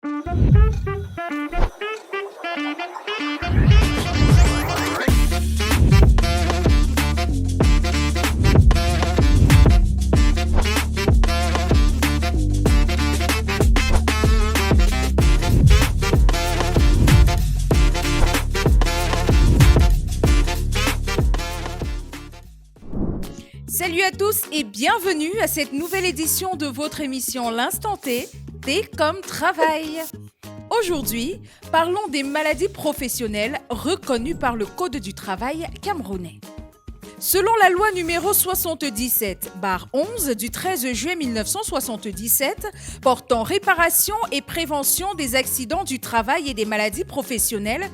Salut à tous et bienvenue à cette nouvelle édition de votre émission L'Instant T, T comme travail. Aujourd'hui, parlons des maladies professionnelles reconnues par le Code du travail camerounais. Selon la loi numéro 77/11 du 13 juillet 1977 portant réparation et prévention des accidents du travail et des maladies professionnelles,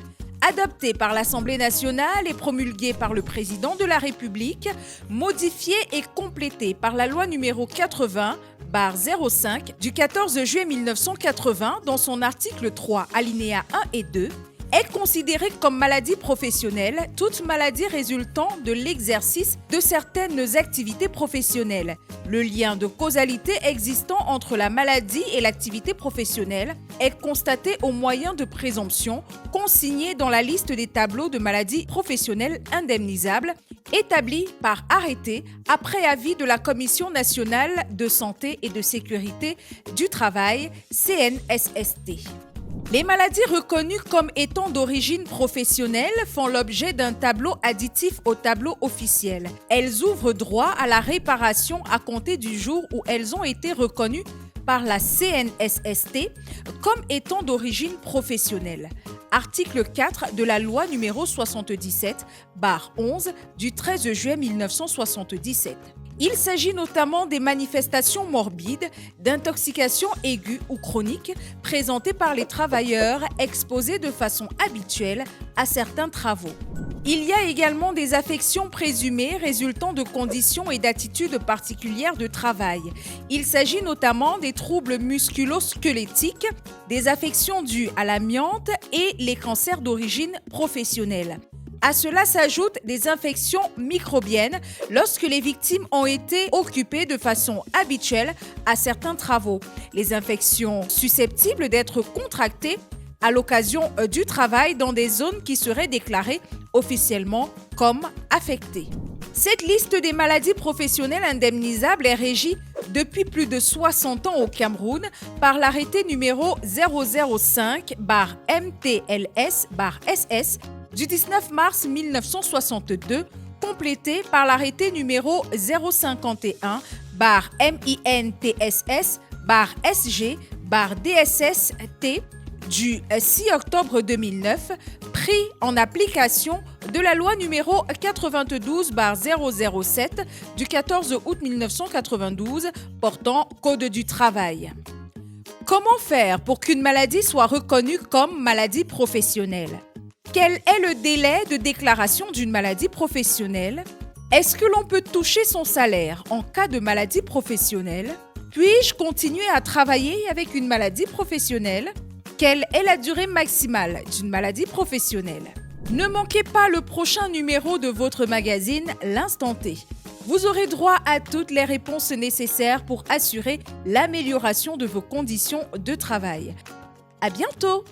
adoptée par l'Assemblée nationale et promulguée par le président de la République, modifiée et complétée par la loi numéro 80/05 du 14 juillet 1980 dans son article 3, alinéa 1 et 2, est considérée comme maladie professionnelle toute maladie résultant de l'exercice de certaines activités professionnelles. Le lien de causalité existant entre la maladie et l'activité professionnelle est constaté au moyen de présomptions consignées dans la liste des tableaux de maladies professionnelles indemnisables établis par arrêté après avis de la Commission nationale de santé et de sécurité du travail, CNSST. Les maladies reconnues comme étant d'origine professionnelle font l'objet d'un tableau additif au tableau officiel. Elles ouvrent droit à la réparation à compter du jour où elles ont été reconnues par la CNSST comme étant d'origine professionnelle. Article 4 de la loi numéro 77/11 du 13 juillet 1977. Il s'agit notamment des manifestations morbides, d'intoxication aiguë ou chronique présentées par les travailleurs exposés de façon habituelle à certains travaux. Il y a également des affections présumées résultant de conditions et d'attitudes particulières de travail. Il s'agit notamment des troubles musculo-squelettiques, des affections dues à l'amiante et les cancers d'origine professionnelle. À cela s'ajoutent des infections microbiennes lorsque les victimes ont été occupées de façon habituelle à certains travaux. Les infections susceptibles d'être contractées à l'occasion du travail dans des zones qui seraient déclarées officiellement comme affectées. Cette liste des maladies professionnelles indemnisables est régie depuis plus de 60 ans au Cameroun par l'arrêté numéro 005/MTLS/SS du 19 mars 1962, complété par l'arrêté numéro 051-MINTSS/SG/DSST du 6 octobre 2009, pris en application de la loi numéro 92/007 du 14 août 1992 portant Code du travail. Comment faire pour qu'une maladie soit reconnue comme maladie professionnelle ? Quel est le délai de déclaration d'une maladie professionnelle ? Est-ce que l'on peut toucher son salaire en cas de maladie professionnelle ? Puis-je continuer à travailler avec une maladie professionnelle ? Quelle est la durée maximale d'une maladie professionnelle ? Ne manquez pas le prochain numéro de votre magazine L'Instant T. Vous aurez droit à toutes les réponses nécessaires pour assurer l'amélioration de vos conditions de travail. À bientôt!